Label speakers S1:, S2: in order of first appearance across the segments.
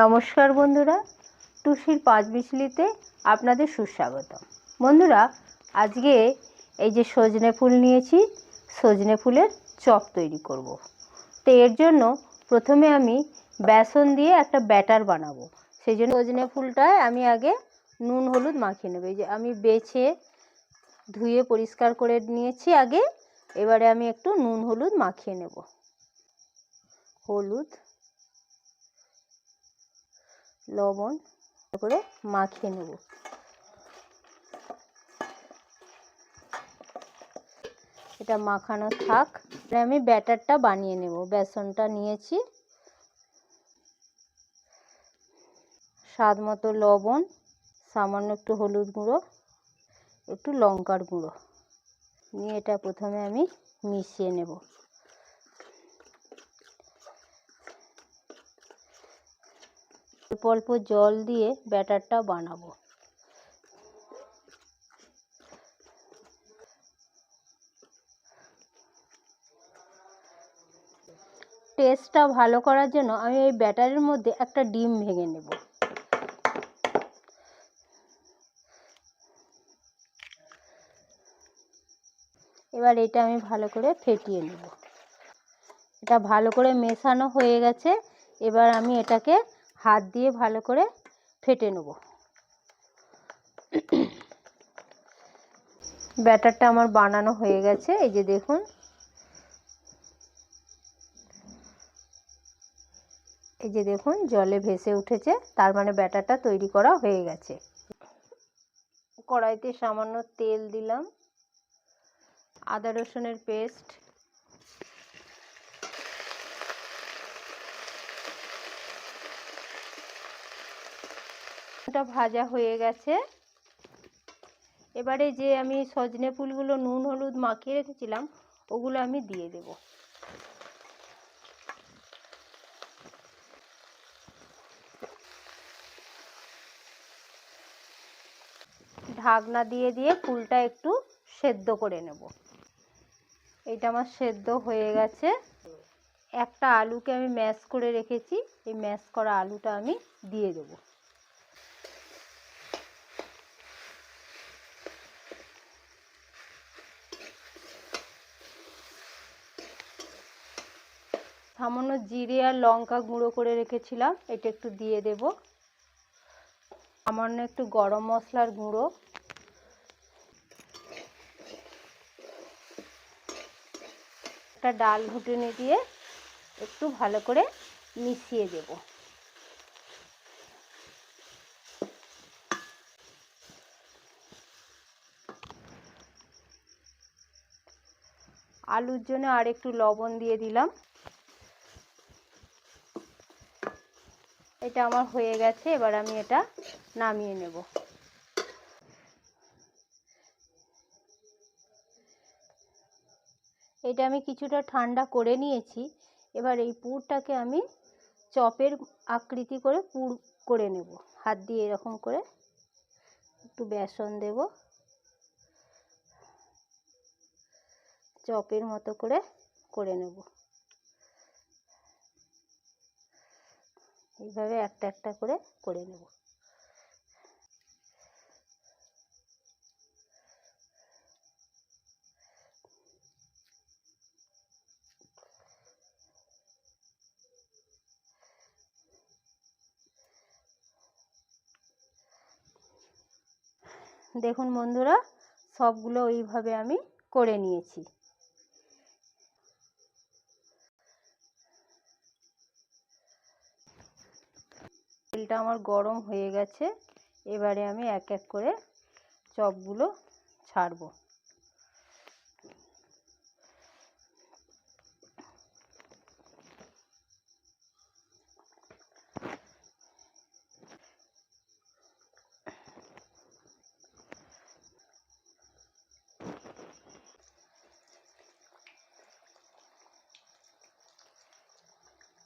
S1: নমস্কার বন্ধুরা, টুসির পাঁচ বিচলিতে আপনাদের সুস্বাগত। বন্ধুরা, আজকে এই যে সজনে ফুল নিয়েছি, সজনে ফুলের চপ তৈরি করব। তো এর জন্য প্রথমে আমি বেসন দিয়ে একটা ব্যাটার বানাবো। সেই জন্য সজনে ফুলটায় আমি আগে নুন হলুদ মাখিয়ে নেব। এই যে আমি বেছে ধুয়ে পরিষ্কার করে নিয়েছি আগে। এবারে আমি একটু নুন হলুদ মাখিয়ে নেব। হলুদ, লবণ করে মাখিয়ে নেব। এটা মাখানো থাক। আমি ব্যাটারটা বানিয়ে নেব। বেসনটা নিয়েছি, স্বাদ মতো লবণ, সামান্য একটু হলুদ গুঁড়ো, একটু লঙ্কার গুঁড়ো নিয়ে এটা প্রথমে আমি মিশিয়ে নেব। অল্প অল্প জল দিয়ে ব্যাটারটা বানাবো। টেস্টটা ভালো করার জন্য আমি এই ব্যাটারের মধ্যে একটা ডিম ভেঙে নেব। এবার এটা আমি ভালো করে ফেটিয়ে নেব। এটা ভালো করে মেশানো হয়ে গেছে। এবার আমি এটাকে হাত দিয়ে ভালো করে ফেটে নেব। ব্যাটারটা আমার বানানো হয়ে গেছে। এই যে দেখুন, এই যে দেখুন জলে ভেসে উঠেছে, তার মানে ব্যাটারটা তৈরি করা হয়ে গেছে। কড়াইতে সামান্য তেল দিলাম, আদা রসুনের পেস্ট, এটা ভাজা হয়ে গেছে। এবারে যে আমি সজনে ফুলগুলো নুন হলুদ মাখিয়ে রেখেছিলাম ওগুলো আমি দিয়ে দেব। ঢাকনা দিয়ে দিয়ে ফুলটা একটু সেদ্ধ করে নেব। এটা আমার সেদ্ধ হয়ে গেছে। একটা আলুকে আমি ম্যাশ করে রেখেছি, এই ম্যাশ করা আলুটা আমি দিয়ে দেব। সামান্য জিরে আর লঙ্কা গুঁড়ো করে রেখেছিলাম, এটা একটু দিয়ে দেব। সামান্য একটু গরম মশলার গুঁড়ো, একটা ডাল ঘুটনি দিয়ে একটু ভালো করে মিশিয়ে দেব। আলুর জন্য আর একটু লবণ দিয়ে দিলাম। এটা আমার হয়ে গেছে। এবার আমি এটা নামিয়ে নেব। এটা আমি কিছুটা ঠান্ডা করে নিয়েছি। এবার এই পুরটাকে আমি চপের আকৃতি করে পুর করে নেব। হাত দিয়ে এরকম করে একটু বেসন দেব, চপের মতো করে করে নেব। এইভাবে একটা একটা করে করে নেব। দেখুন বন্ধুরা, সবগুলো ওইভাবে আমি করে নিয়েছি। তেলটা আমার গরম হয়ে গেছে। এবারে আমি এক এক করে চপগুলো ছাড়বো।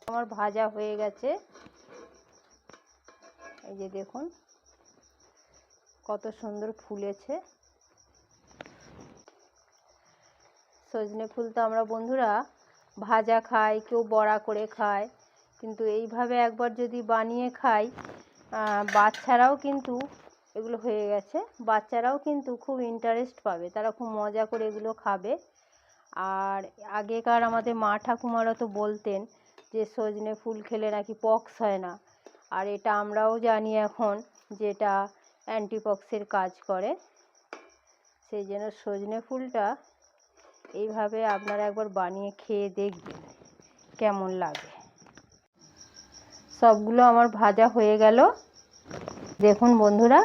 S1: আমার ভাজা হয়ে গেছে। এই যে দেখুন কত সুন্দর ফুলেছে। সজনে ফুল তো আমরা বন্ধুরা ভাজা খাই, কেউ বড়া করে খায়, কিন্তু এইভাবে একবার যদি বানিয়ে খাই, বাচ্চারাও কিন্তু, এগুলো হয়ে গেছে, বাচ্চারাও কিন্তু খুব ইন্টারেস্ট পাবে, তারা খুব মজা করে এগুলো খাবে। আর আগেকার আমাদের মা ঠাকুমারা তো বলতেন যে সজনে ফুল খেলে নাকি পক্স হয় না, আর এটা আমরাও জানি এখন যে এটা অ্যান্টিপক্সের কাজ করে। সেই জন্য সজনে ফুলটা এইভাবে আপনারা একবার বানিয়ে খেয়ে দেখবেন কেমন লাগে। সবগুলো আমার ভাজা হয়ে গেল। দেখুন বন্ধুরা,